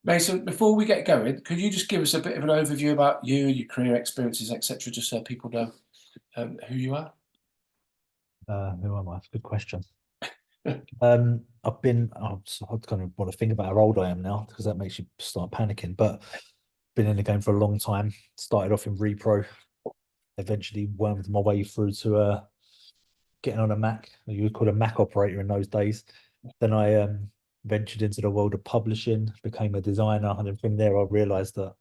Mason, before we get going, could you just give us a bit of an overview about you, your career experiences, etc., just so people know who you are? Who am I? That's a good question. I kind of want to think about how old I am now because that makes you start panicking. But been in the game for a long time. Started off in repro, eventually wormed my way through to getting on a Mac. You would call a Mac operator in those days. Then I ventured into the world of publishing, became a designer, and then from there I realised that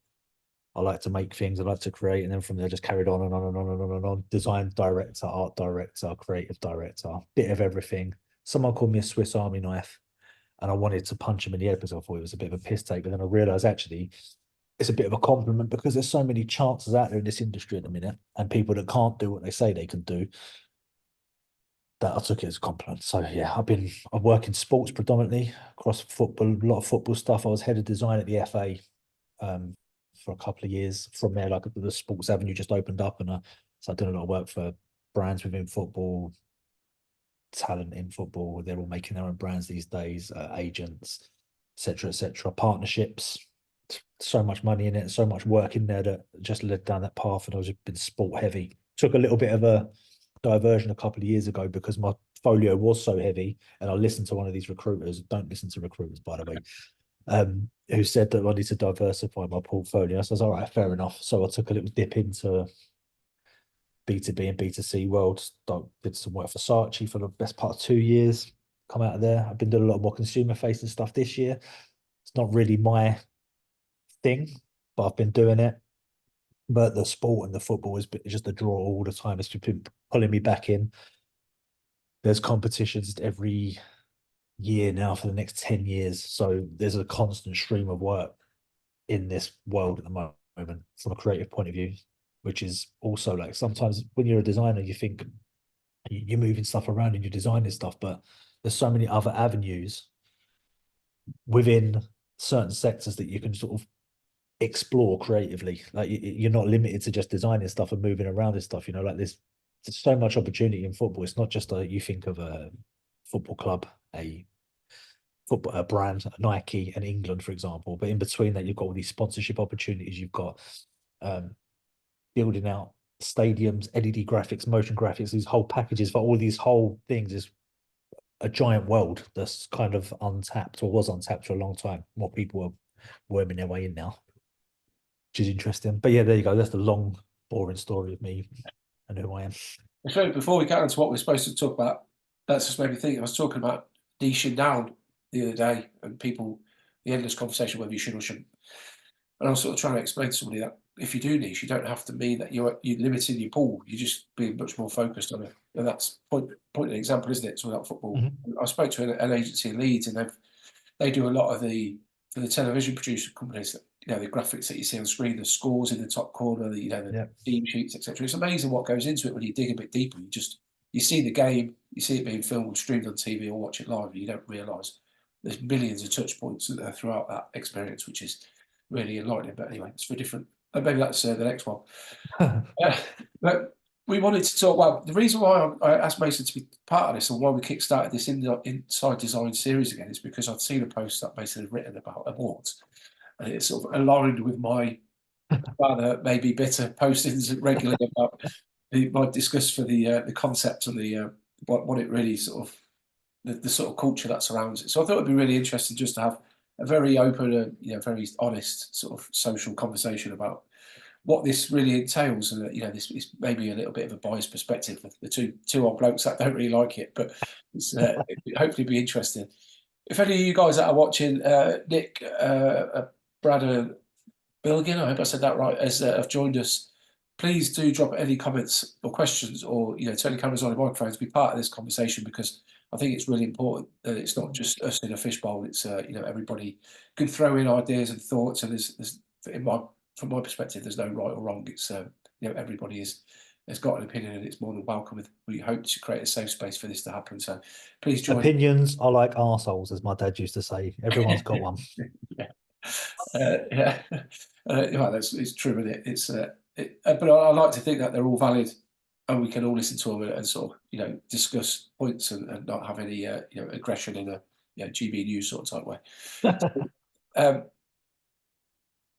I like to make things, I like to create, and then from there just carried on and on and on and on and on. Design director, art director, creative director, bit of everything. Someone called me a Swiss Army knife, and I wanted to punch him in the head because I thought it was a bit of a piss take. But then I realised actually it's a bit of a compliment because there's so many chances out there in this industry at the minute, and people that can't do what they say they can do. That I took it as a compliment. So yeah, I work in sports predominantly across football, a lot of football stuff. I was head of design at the FA for a couple of years. From there, like the sports avenue just opened up, and so I did a lot of work for brands within football, talent in football. They're all making their own brands these days, agents, etc., etc., partnerships. So much money in it, so much work in there that just led down that path, and I was been sport heavy. Took a little bit of a diversion a couple of years ago because my folio was so heavy, and I listened to one of these recruiters. Don't listen to recruiters, by the way, who said that I need to diversify my portfolio. So I was all right, fair enough. So I took a little dip into B2B and B2C world. Did some work for Saatchi for the best part of 2 years. Come out of there. I've been doing a lot more consumer facing stuff this year. It's not really my thing, but I've been doing it. But the sport and the football has been just a draw all the time. It's been pulling me back in. There's competitions every year now for the next 10 years. So there's a constant stream of work in this world at the moment from a creative point of view, which is also like sometimes when you're a designer, you think you're moving stuff around and you're designing stuff, but there's so many other avenues within certain sectors that you can sort of explore creatively. Like you're not limited to just designing stuff and moving around this stuff. Like there's so much opportunity in football. It's not just you think of a football club, a football a brand, Nike and England, for example. But in between that, you've got all these sponsorship opportunities. You've got um, building out stadiums, LED graphics, motion graphics, these whole packages for all these whole things is a giant world that's kind of untapped or was untapped for a long time. More people are worming their way in now, which is interesting. But yeah, there you go. That's the long, boring story of me and who I am. So before we get on to what we're supposed to talk about, that's just made me think. I was talking about niching down the other day and people, the endless conversation whether you should or shouldn't. And I was sort of trying to explain to somebody that if you do niche, you don't have to mean that you're limiting your pool. You're just being much more focused on it. And that's point an example, isn't it? So about football. Mhm. I spoke to an agency in Leeds, and they do a lot of the for the television producer companies. The graphics that you see on screen, the scores in the top corner, the Yeah. team sheets, etc. It's amazing what goes into it when you dig a bit deeper. You see the game, you see it being filmed, streamed on TV, or watch it live, and you don't realise there's millions of touch points throughout that experience, which is really enlightening. But anyway, it's for different. Maybe that's the next one. Uh, but we wanted to talk. Well, the reason why I asked Mason to be part of this and why we kick-started this Inside Design series again is because I'd seen a post that Mason had written about awards, and it sort of aligned with my rather maybe bitter postings regularly about my disgust for the concept and the what it really sort of the sort of culture that surrounds it. So I thought it'd be really interesting just to have a very open and very honest sort of social conversation about what this really entails, and this is maybe a little bit of a biased perspective with the two old blokes that don't really like it, but it's hopefully be interesting. If any of you guys that are watching, Nick, Brad, and Bilgin, I hope I said that right, as have joined us, please do drop any comments or questions, or turn the cameras on, the microphones, be part of this conversation, because I think it's really important that it's not just us in a fishbowl. It's everybody can throw in ideas and thoughts, and there's from my perspective, there's no right or wrong. It's everybody has got an opinion, and it's more than welcome. We hope to create a safe space for this to happen. So please join. Opinions are like arseholes, as my dad used to say. Everyone's got one. Yeah, yeah. Well, it's true, isn't it? But I like to think that they're all valid, and we can all listen to them and sort of discuss points and not have any aggression in a GB News sort of type way. Um,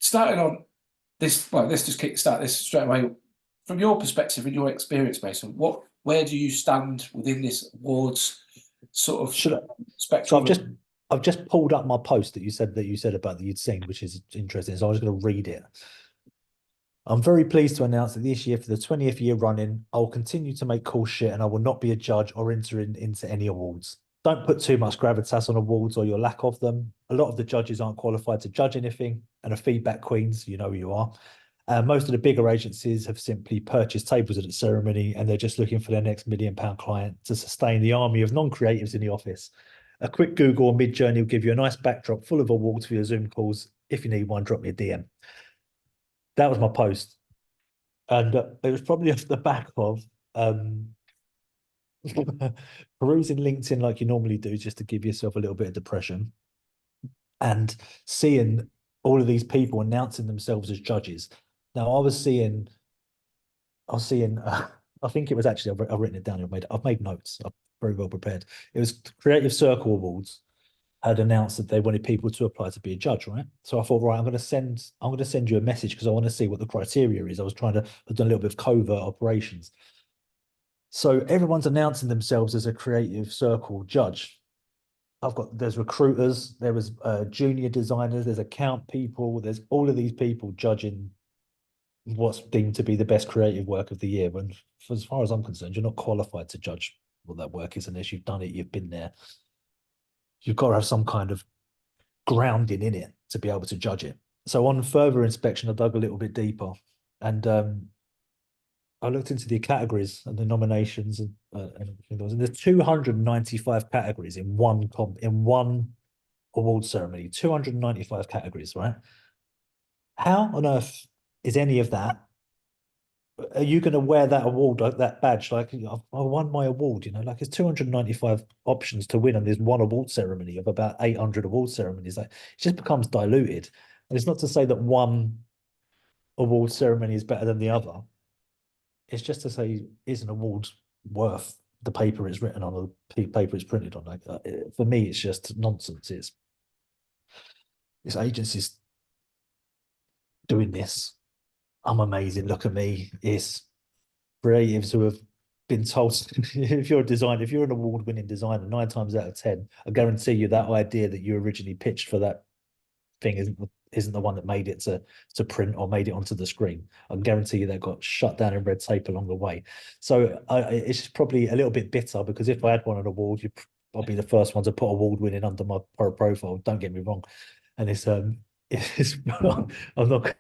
starting on this, well, let's just start this straight away. From your perspective and your experience, Mason, where do you stand within this awards sort of Should I, spectrum? so I've just pulled up my post that you said about that you'd seen, which is interesting. So I was going to read it. I'm very pleased to announce that this year, for the 20th year running, I will continue to make cool shit and I will not be a judge or enter into any awards. Don't put too much gravitas on awards or your lack of them. A lot of the judges aren't qualified to judge anything and are feedback queens, you know who you are. Most of the bigger agencies have simply purchased tables at the ceremony and they're just looking for their next £1 million client to sustain the army of non-creatives in the office. A quick Google or Mid-Journey will give you a nice backdrop full of awards for your Zoom calls. If you need one, drop me a DM. That was my post. And it was probably off the back of perusing LinkedIn like you normally do, just to give yourself a little bit of depression, and seeing all of these people announcing themselves as judges. Now, I was seeing, I think it was actually, I've written it down. I've made notes. I'm very well prepared. It was Creative Circle Awards had announced that they wanted people to apply to be a judge, right? So I thought, right, I'm going to send you a message because I want to see what the criteria is. I've done a little bit of covert operations. So everyone's announcing themselves as a Creative Circle judge. There's recruiters, there was junior designers, there's account people, there's all of these people judging what's deemed to be the best creative work of the year. When, as far as I'm concerned, you're not qualified to judge what that work is unless you've done it, you've been there. You've got to have some kind of grounding in it to be able to judge it. So on further inspection, I dug a little bit deeper, and I looked into the categories and the nominations and everything. And there's 295 categories in one award ceremony. 295 categories, right? How on earth is any of that? Are you going to wear that award, like that badge? Like, I won my award, you know, like it's 295 options to win, and there's one award ceremony of about 800 award ceremonies. Like, it just becomes diluted. And it's not to say that one award ceremony is better than the other. It's just to say, is an award worth the paper it's written on or the paper it's printed on? Like, for me, it's just nonsense. It's agencies doing this. I'm amazing. Look at me. It's creatives who have been told, if you're a designer, if you're an award-winning designer, 9 times out of 10, I guarantee you that idea that you originally pitched for that thing isn't the one that made it to print or made it onto the screen. I guarantee you that got shut down in red tape along the way. So it's probably a little bit bitter, because if I had won an award, I'll be the first one to put award-winning under my profile. Don't get me wrong. And I'm not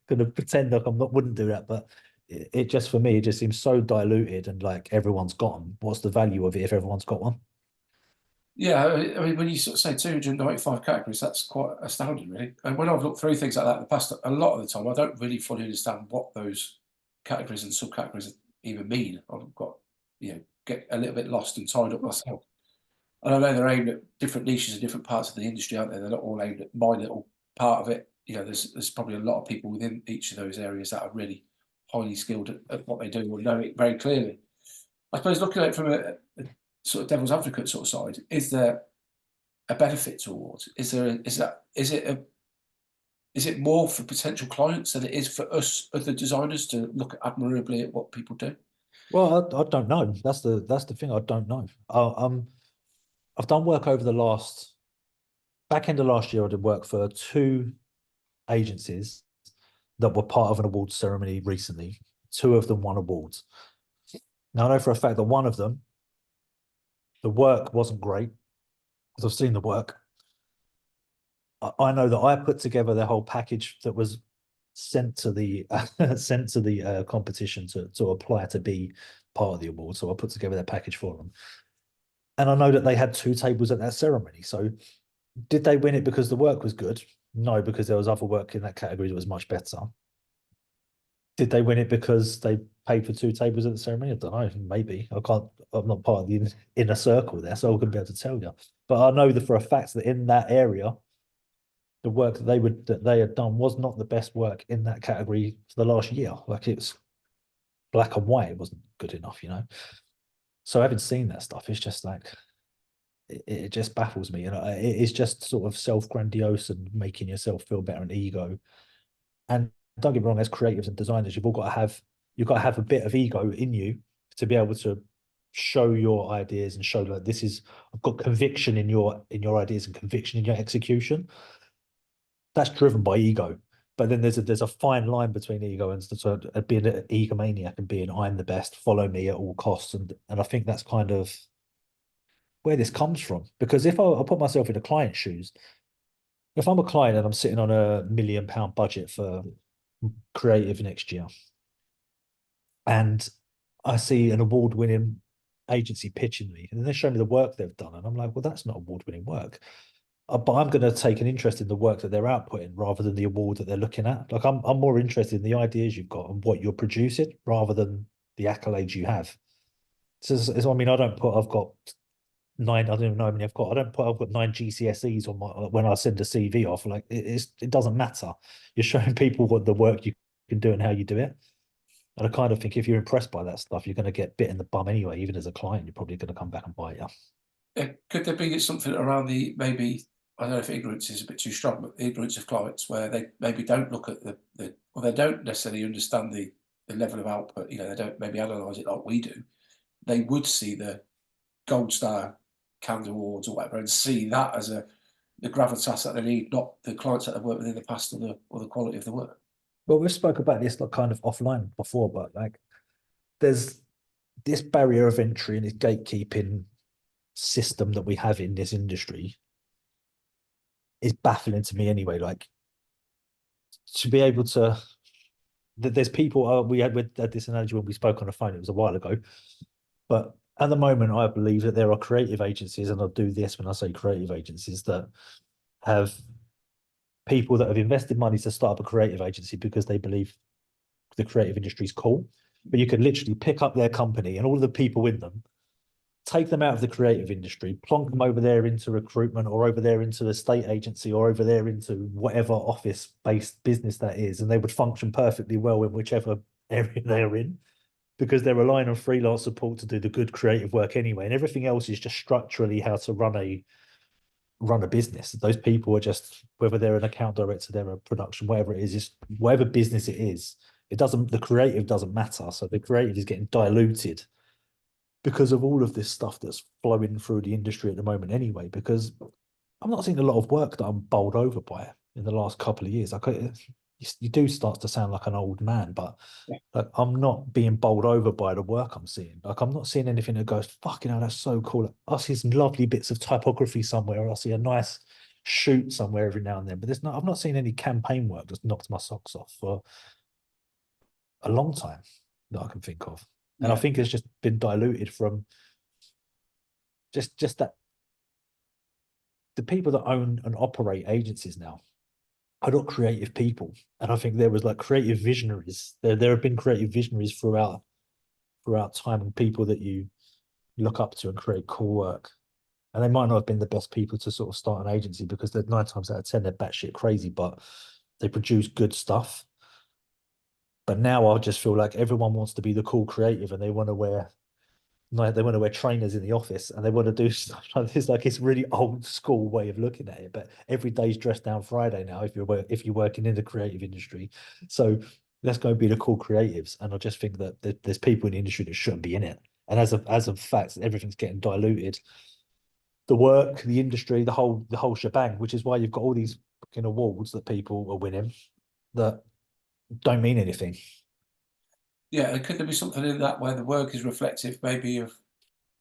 going to pretend like wouldn't do that, but it just, for me, it just seems so diluted, and like everyone's got them. What's the value of it if everyone's got one? Yeah, I mean, when you sort of say 295 categories, that's quite astounding, really. And when I've looked through things like that in the past, a lot of the time, I don't really fully understand what those categories and subcategories even mean. I've got, get a little bit lost and tied up myself. And I know they're aimed at different niches in different parts of the industry, aren't they? They're not all aimed at my little part of it. There's probably a lot of people within each of those areas that are really highly skilled at what they do or know it very clearly. I suppose looking at it from a sort of devil's advocate sort of side, is there a benefit to awards? Is it more for potential clients than it is for us other designers to look admirably at what people do? Well, I don't know. That's the thing. I don't know. I've done work over the back end of last year. I did work for 2 agencies that were part of an awards ceremony recently. 2 of them won awards. Now, I know for a fact that one of them, the work wasn't great, because I've seen the work. I know that I put together the whole package that was sent to the competition to apply to be part of the award. So I put together that package for them. And I know that they had 2 tables at that ceremony. So did they win it because the work was good? No, because there was other work in that category that was much better. Did they win it because they paid for 2 tables at the ceremony? I don't know. Maybe. I'm not part of the inner circle there, so I wouldn't be able to tell you. But I know that for a fact that in that area, the work that they had done was not the best work in that category for the last year. Like, it's black and white. It wasn't good enough, So having seen that stuff, it's just like, it just baffles me. And it is just sort of self-grandiose and making yourself feel better and ego. And don't get me wrong, as creatives and designers, you've got to have a bit of ego in you to be able to show your ideas and show like this is I've got conviction in your ideas and conviction in your execution. That's driven by ego. But then there's a fine line between ego and sort of being an egomaniac and being I'm the best, follow me at all costs. And I think that's kind of where this comes from. Because if I put myself in a client's shoes, if I'm a client and I'm sitting on £1 million budget for creative next year, and I see an award-winning agency pitching me, and they show me the work they've done, and I'm like, well, that's not award-winning work. But I'm going to take an interest in the work that they're outputting rather than the award that they're looking at. Like I'm more interested in the ideas you've got and what you're producing rather than the accolades you have. So I mean, I've got nine. I don't even know how many I've got. I've got 9 GCSEs on my when I send a CV off. Like it doesn't matter. You're showing people what the work you can do and how you do it. And I kind of think if you're impressed by that stuff, you're going to get bit in the bum anyway. Even as a client, you're probably going to come back and bite you. Could there be something around the maybe, I don't know if ignorance is a bit too strong, but the ignorance of clients where they maybe don't look at or they don't necessarily understand the level of output. You know, they don't maybe analyse it like we do. They would see the gold star Cannes Awards or whatever and see that as the gravitas that they need, not the clients that they've worked with in the past or the quality of the work. Well, we've spoke about this like kind of offline before, but like there's this barrier of entry and this gatekeeping system that we have in this industry is baffling to me anyway. Like to be able to, there's people. We had this analogy when we spoke on the phone. It was a while ago, but at the moment, I believe that there are creative agencies, and I'll do this when I say creative agencies that have people that have invested money to start up a creative agency because they believe the creative industry is cool. But you could literally pick up their company and all of the people in them, take them out of the creative industry, plonk them over there into recruitment or over there into a state agency or over there into whatever office-based business that is, and they would function perfectly well in whichever area they're in because they're relying on freelance support to do the good creative work anyway, and everything else is just structurally how to run a business. Those people are just, whether they're an account director, they're a production, whatever it is whatever business it is, the creative doesn't matter. So the creative is getting diluted because of all of this stuff that's flowing through the industry at the moment anyway, because I'm not seeing a lot of work that I'm bowled over by in the last couple of years. Like you do start to sound like an old man, but like I'm not being bowled over by the work I'm seeing. Like I'm not seeing anything that goes, fucking hell, that's so cool. Like, I see some lovely bits of typography somewhere, or I see a nice shoot somewhere every now and then. But I've not seen any campaign work that's knocked my socks off for a long time that I can think of. And I think it's just been diluted from just that the people that own and operate agencies now are not creative people. And I think there was like creative visionaries. There have been creative visionaries throughout time, and people that you look up to and create cool work. And they might not have been the best people to sort of start an agency because they're 9 times out of 10 they're batshit crazy, but they produce good stuff. But now I just feel like everyone wants to be the cool creative, and they want to wear trainers in the office, and they want to do stuff like this. Like it's really old school way of looking at it. But every day's dressed down Friday now if you're working in the creative industry. So let's go be the cool creatives. And I just think that there's people in the industry that shouldn't be in it. And as a fact, everything's getting diluted. The work, the industry, the whole shebang, which is why you've got all these fucking awards that people are winning that don't mean anything. Yeah, and could there be something in that where the work is reflective maybe of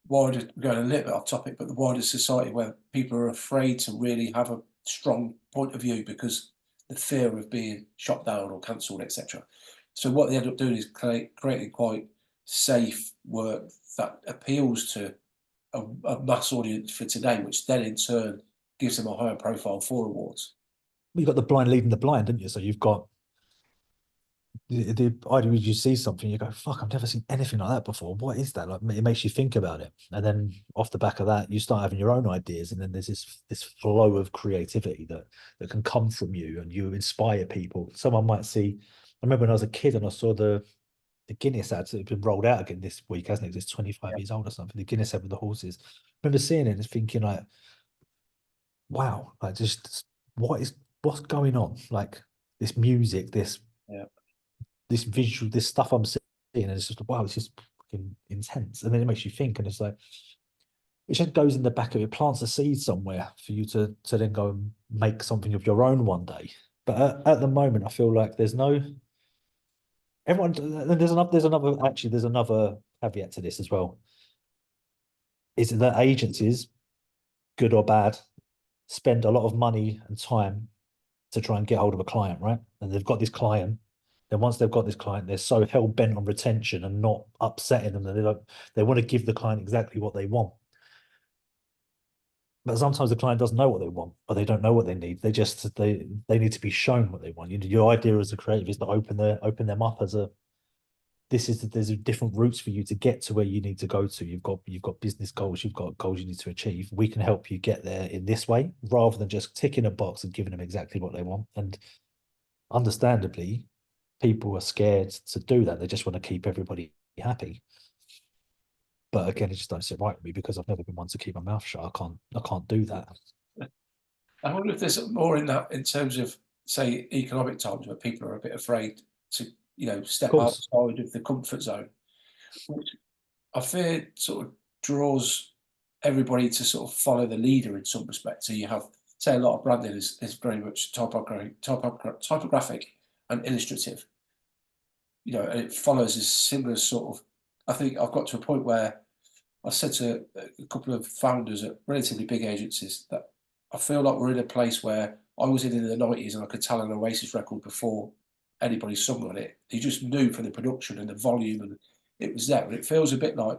wider, going a little bit off topic, but the wider society where people are afraid to really have a strong point of view because the fear of being shot down or cancelled, etc. So what they end up doing is creating quite safe work that appeals to a mass audience for today, which then in turn gives them a higher profile for awards. You've got the blind leading the blind, didn't you? So you've got the idea when you see something, you go, fuck, I've never seen anything like that before. What is that? Like it makes you think about it. And then off the back of that, you start having your own ideas. And then there's this flow of creativity that can come from you, and you inspire people. Someone might see, I remember when I was a kid and I saw the Guinness ads that have been rolled out again this week, hasn't it? It's 25 years old or something. The Guinness ad with the horses. remember seeing it and thinking like, wow, like just what's going on? Like this music, Yeah. this visual, this stuff I'm seeing, and it's just wow, it's just fucking intense. And then it makes you think, and it's like it just goes in the back of it, plants a seed somewhere for you to then go and make something of your own one day. But at the moment, I feel like there's no everyone. There's another caveat to this as well. Is that agencies, good or bad, spend a lot of money and time to try and get hold of a client, right? And they've got this client. Then once they've got this client, they're so hell bent on retention and not upsetting them that they want to give the client exactly what they want. But sometimes the client doesn't know what they want, or they don't know what they need. They need to be shown what they want. Your idea as a creative is to open them up as a there's different routes for you to get to where you need to go to. You've got business goals, you've got goals you need to achieve. We can help you get there in this way, rather than just ticking a box and giving them exactly what they want. And understandably, people are scared to do that. They just want to keep everybody happy. But again, it just don't sit right with me because I've never been one to keep my mouth shut. I can't do that. I wonder if there's more in that in terms of, say, economic times where people are a bit afraid to, Of step course. outside of the comfort zone, which I fear sort of draws everybody to sort of follow the leader in some respect. So you have, say, a lot of branding is very much typographic and illustrative, and it follows a similar sort of. I think I've got to a point where I said to a couple of founders at relatively big agencies that I feel like we're in a place where I was in the 90s and I could tell an Oasis record before anybody sung on it. You just knew from the production and the volume, and it was there. And it feels a bit like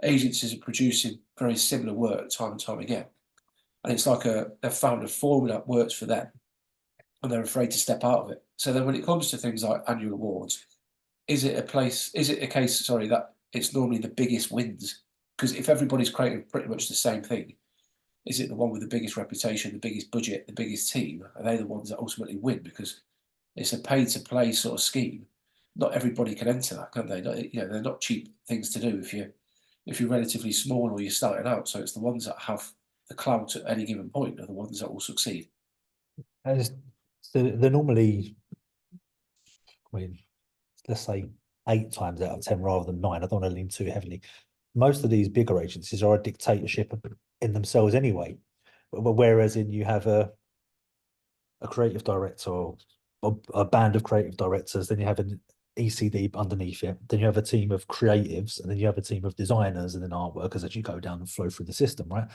agencies are producing very similar work time and time again. And it's like they've found a formula that works for them and they're afraid to step out of it. So then when it comes to things like annual awards, is it a case, sorry, that it's normally the biggest wins? Because if everybody's creating pretty much the same thing, is it the one with the biggest reputation, the biggest budget, the biggest team? Are they the ones that ultimately win? Because it's a pay to play sort of scheme. Not everybody can enter that, can they? They're not cheap things to do if you're relatively small or you're starting out. So it's the ones that have the clout at any given point are the ones that will succeed. They're normally, I mean, let's say 8 times out of 10 rather than 9. I don't want to lean too heavily. Most of these bigger agencies are a dictatorship in themselves anyway. Whereas you have a creative director or a band of creative directors, then you have an ECD underneath it, then you have a team of creatives, and then you have a team of designers and then art workers as you go down and flow through the system, right?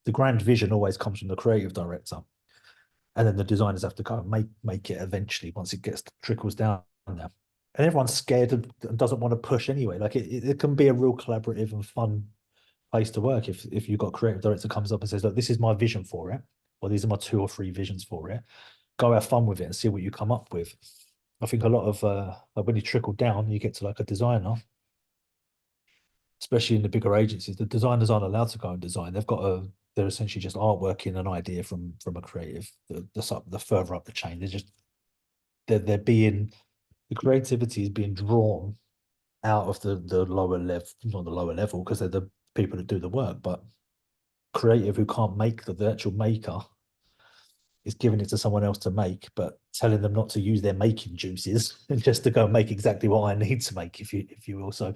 The grand vision always comes from the creative director. And then the designers have to go and make it eventually once it trickles down there. And everyone's scared and doesn't want to push anyway. Like it can be a real collaborative and fun place to work if you've got a creative director comes up and says, look, this is my vision for it, or these are my 2 or 3 visions for it. Go have fun with it and see what you come up with. I think a lot of like when you trickle down, you get to like a designer, especially in the bigger agencies, the designers aren't allowed to go and design. They're essentially just artworking an idea from a creative. The further up the chain, they're being the creativity is being drawn out of the lower level, not the lower level, because they're the people that do the work, but creative who can't make the actual maker is giving it to someone else to make, but telling them not to use their making juices and just to go and make exactly what I need to make, if you will. So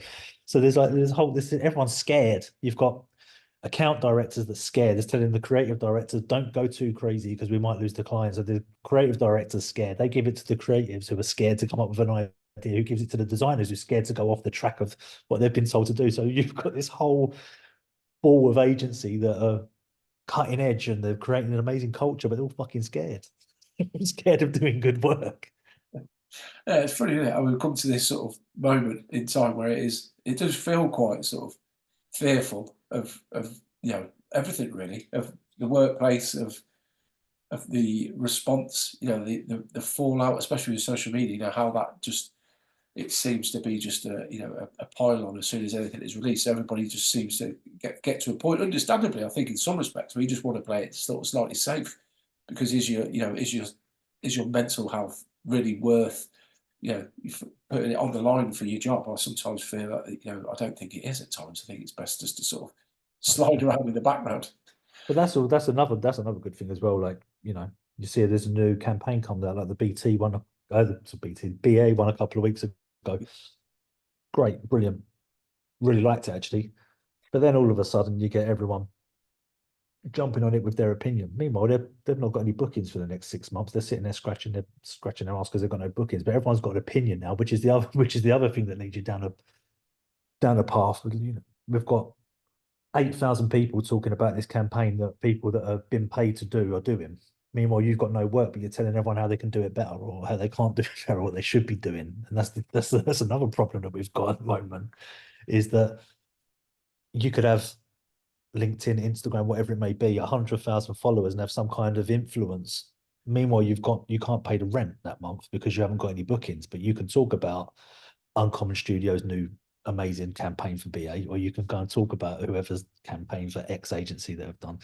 there's everyone's scared. You've got account directors that's scared. It's telling the creative directors, don't go too crazy because we might lose the clients. So the creative directors scared. They give it to the creatives who are scared to come up with an idea, who gives it to the designers who are scared to go off the track of what they've been told to do. So you've got this whole ball of agency that are cutting edge and they're creating an amazing culture, but they're all fucking scared. Scared of doing good work. Yeah, it's funny, isn't it? I mean, we've come to this sort of moment in time where it does feel quite sort of fearful of everything really, of the workplace, of the response, the fallout, especially with social media, how that just it seems to be just a pile-on as soon as anything is released. Everybody just seems to get to a point, understandably, I think, in some respects, where you just want to play it sort of slightly safe, because is your mental health really worth putting it on the line for your job? I sometimes feel that I don't think it is at times. I think it's best just to sort of slide around in the background. But that's another good thing as well. Like, you know, you see there's a new campaign coming out, like the BT one, BA one a couple of weeks ago. Great, brilliant. Really liked it actually. But then all of a sudden you get everyone jumping on it with their opinion. Meanwhile, they've not got any bookings for the next 6 months. They're sitting there scratching their ass because they've got no bookings. But everyone's got an opinion now, which is the other thing that leads you down a path. You know, we've got 8,000 people talking about this campaign that people that have been paid to do are doing. Meanwhile, you've got no work, but you're telling everyone how they can do it better or how they can't do it better or what they should be doing. And that's another problem that we've got at the moment, is that you could have LinkedIn, Instagram, whatever it may be, 100,000 followers and have some kind of influence. Meanwhile, you can't pay the rent that month because you haven't got any bookings, but you can talk about Uncommon Studios' new amazing campaign for BA, or you can go and talk about whoever's campaign for X agency that have done.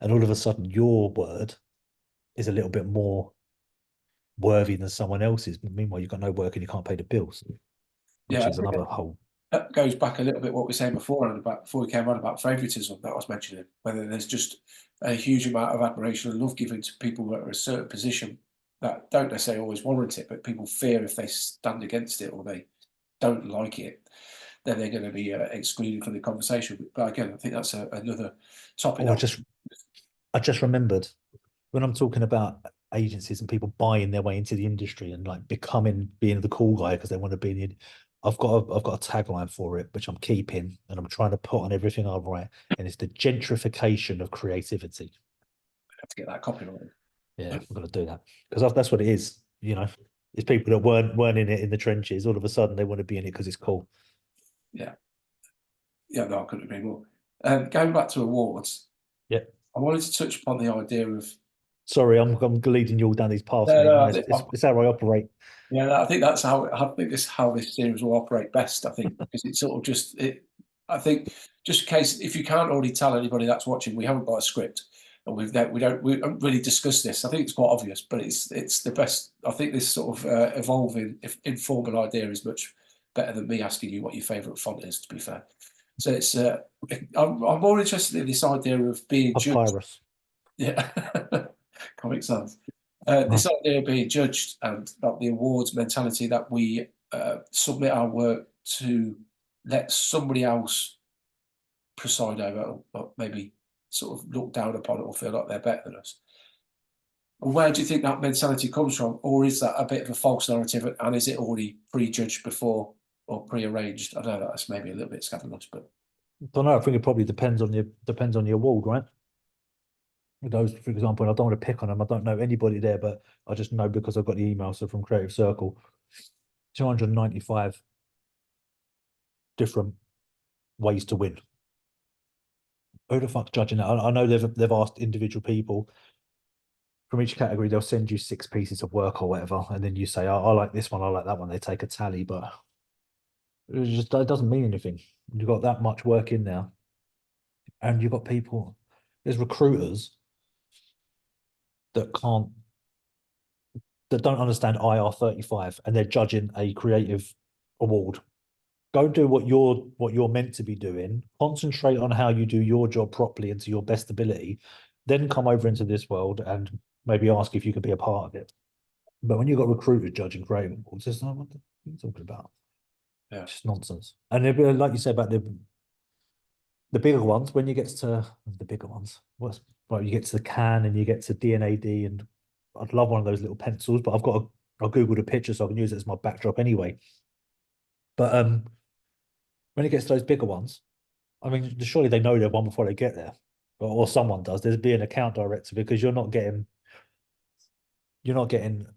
And all of a sudden your word is a little bit more worthy than someone else's. But meanwhile, you've got no work and you can't pay the bills, which Yeah, is another whole. that goes back a little bit what we were saying before, and before we came on about favouritism that I was mentioning, whether there's just a huge amount of admiration and love given to people that are in a certain position that don't necessarily always warrant it, but people fear if they stand against it or they don't like it, then they're going to be excluded from the conversation. But again, I think that's another topic. Oh, I just remembered when I'm talking about agencies and people buying their way into the industry and like being the cool guy because they want to be in the. I've got a tagline for it, which I'm keeping and I'm trying to put on everything I write, and it's the gentrification of creativity. I have to get that copyrighted. Yeah, I'm going to do that because that's what it is. You know, it's people that weren't in it in the trenches. All of a sudden, they want to be in it because it's cool. Yeah, no, I couldn't agree more. Going back to awards, yeah, I wanted to touch upon the idea of. Sorry, I'm leading you all down these paths, No, mate. no, It's how I operate. yeah, I think that's how this series will operate best. I think because it's sort of just it. I think just in case if you can't already tell anybody that's watching, we haven't got a script, and we don't really discuss this. I think it's quite obvious, but it's the best. I think this sort of evolving, informal idea is much better than me asking you what your favourite font is. To be fair, so it's I'm more interested in this idea of being judged. Papyrus. Yeah, Comic Sans. This idea of being judged and about the awards mentality that we submit our work to let somebody else preside over, or maybe sort of look down upon it or feel like they're better than us. And where do you think that mentality comes from? Or is that a bit of a false narrative and is it already prejudged before or prearranged? I know that's maybe a little bit scandalous, but I don't know. I think it probably depends on the award, right? Those, for example, and I don't want to pick on them. I don't know anybody there, but I just know because I've got the email. So from Creative Circle, 295 different ways to win. Who the fuck's judging that? I know they've asked individual people from each category. They'll send you 6 pieces of work or whatever, and then you say, "Oh, I like this one. I like that one." They take a tally, but it doesn't mean anything. You've got that much work in there, and you've got people. There's recruiters that don't understand IR35 and they're judging a creative award. Go do what you're meant to be doing. Concentrate on how you do your job properly and to your best ability. Then come over into this world and maybe ask if you could be a part of it. But when you've got recruiters judging creative awards, it's like, what are you talking about? yeah, It's nonsense. And like you said about the bigger ones, when you get to the bigger ones, you get to the can and you get to D&AD, and I'd love one of those little pencils, but I'll Google the picture so I can use it as my backdrop anyway. But when it gets to those bigger ones, I mean, surely they know they've won before they get there, or someone does. There's be an account director because you're not getting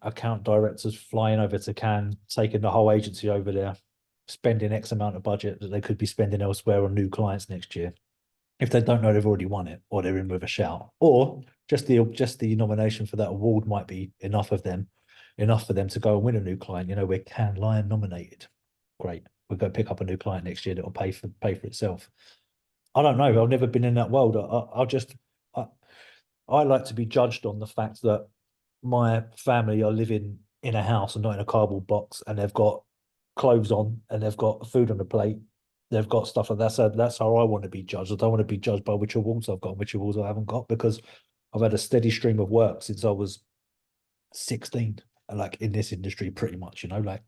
account directors flying over to Cannes, taking the whole agency over there, spending X amount of budget that they could be spending elsewhere on new clients next year. If they don't know they've already won it, or they're in with a shout, or just the nomination for that award might be enough for them to go and win a new client. You know, we're Cannes Lion nominated. Great, we'll go pick up a new client next year that will pay for itself. I don't know. I've never been in that world. I like to be judged on the fact that my family are living in a house and not in a cardboard box, and they've got clothes on and they've got food on the plate, they've got stuff like that. So that's how I want to be judged. I don't want to be judged by which awards I've got and which awards I haven't got, because I've had a steady stream of work since I was 16, like in this industry, pretty much, you know, like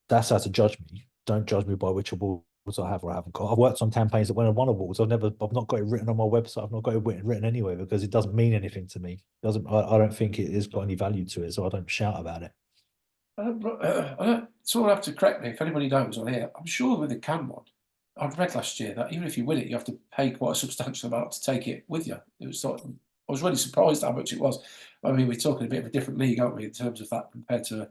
that's how to judge me. Don't judge me by which awards I have or I haven't got. I've worked on campaigns that won awards. I've not got it written on my website. I've not got it written anyway because it doesn't mean anything to me. I don't think it has got any value to it, so I don't shout about it. Someone have to correct me if anybody knows on here. I'm sure with the CAN one, I've read last year that even if you win it, you have to pay quite a substantial amount to take it with you. It was sort of, I was really surprised how much it was. I mean, we're talking a bit of a different league, aren't we, in terms of that compared to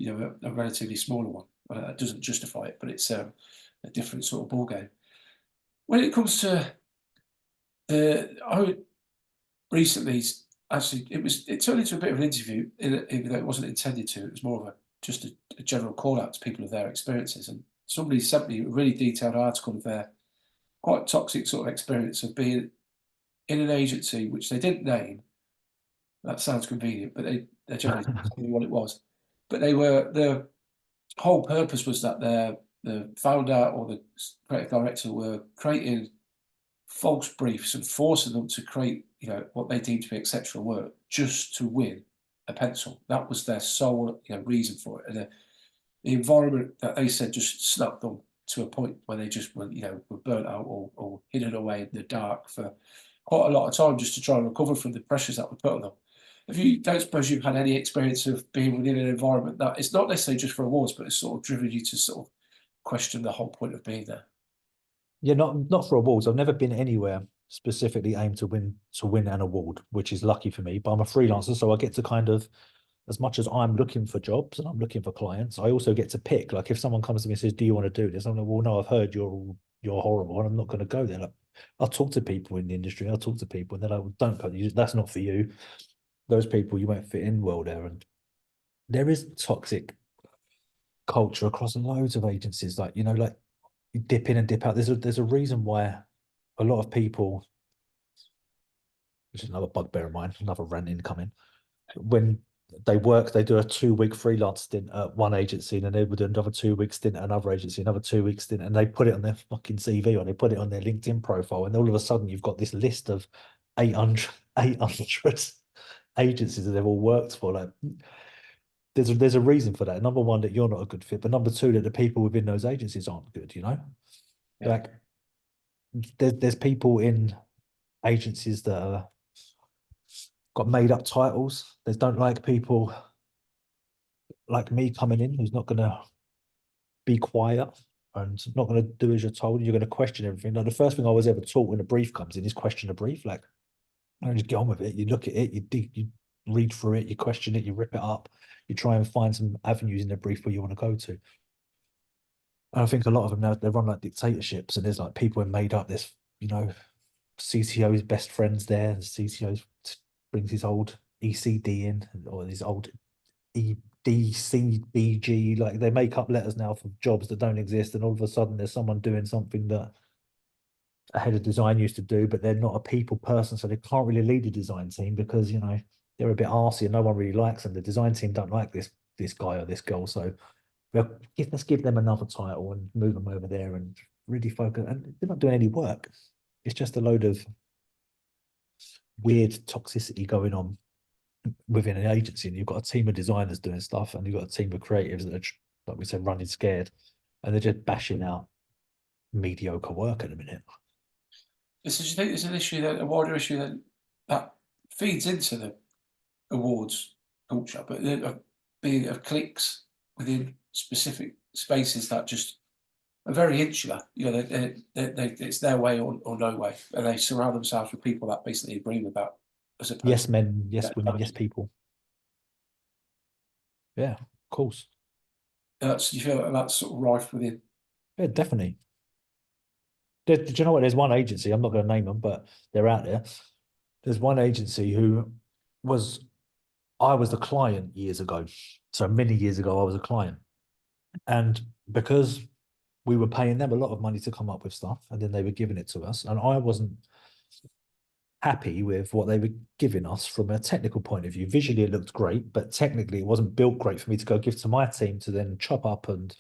a relatively smaller one. That doesn't justify it, but it's a different sort of ball game. When it comes to recently, actually, it turned into a bit of an interview, even though it wasn't intended to. It was more of just a general call out to people of their experiences. And somebody sent me a really detailed article of their quite toxic sort of experience of being in an agency which they didn't name. That sounds convenient, but they generally told me what it was. But the whole purpose was that the founder or the creative director were creating false briefs and forcing them to create, what they deemed to be exceptional work just to win a pencil. That was their sole, reason for it. And the environment that they said just snuck them to a point where they just were burnt out or hidden away in the dark for quite a lot of time just to try and recover from the pressures that were put on them. If you don't suppose you've had any experience of being within an environment that it's not necessarily just for awards, but it's sort of driven you to sort of question the whole point of being there? Yeah, not for awards. I've never been anywhere specifically aimed to win an award, which is lucky for me. But I'm a freelancer, so I get to kind of, as much as I'm looking for jobs and I'm looking for clients, I also get to pick. Like if someone comes to me and says, "Do you want to do this?" I'm like, "Well, no, I've heard you're horrible, and I'm not going to go there." Like, I'll talk to people in the industry. I'll talk to people, and they're like, "Well, don't go. That's not for you. Those people, you won't fit in well there." And there is toxic culture across loads of agencies. Like like you dip in and dip out. There's a reason why a lot of people, which is another bugbear of mine, another rant incoming, when they work, they do a 2-week freelance stint at one agency, and then they would do another 2-week stint at another agency, another 2-week stint, and they put it on their fucking CV or they put it on their LinkedIn profile, and all of a sudden you've got this list of 800 agencies that they've all worked for. Like, there's a reason for that. Number one, that you're not a good fit, but number two, that the people within those agencies aren't good. Yeah. Like there's people in agencies that are got made up titles. They don't like people like me coming in who's not going to be quiet and not going to do as you're told. You're going to question everything. Like the first thing I was ever taught when a brief comes in is question a brief. Like, don't just get on with it. You look at it, you read through it, you question it, you rip it up, you try and find some avenues in the brief where you want to go to. And I think a lot of them now, they run like dictatorships, and there's like people who made up this, CTO's best friends there, and CTO brings his old ECD in, or his old EDCBG. Like they make up letters now for jobs that don't exist, and all of a sudden there's someone doing something that a head of design used to do, but they're not a people person, so they can't really lead the design team because they're a bit arsey and no one really likes them. The design team don't like this guy or this girl, so let's give them another title and move them over there and really focus. And they're not doing any work. It's just a load of weird toxicity going on within an agency, and you've got a team of designers doing stuff, and you've got a team of creatives that are, like we said, running scared, and they're just bashing out mediocre work at the minute. Do you think it's an issue, a wider issue that feeds into the awards culture, but being of cliques within specific spaces that just are very insular? It's their way or no way, and they surround themselves with people that basically agree with that, as opposed Yes men, yes women, yes people. Yeah, of course. You feel like that's sort of rife within? Yeah, definitely. Do you know what? There's one agency, I'm not going to name them, but they're out there. There's one agency who I was the client years ago. So many years ago, I was a client. And because we were paying them a lot of money to come up with stuff, and then they were giving it to us, and I wasn't happy with what they were giving us from a technical point of view. Visually, it looked great, but technically, it wasn't built great for me to go give to my team to then chop up and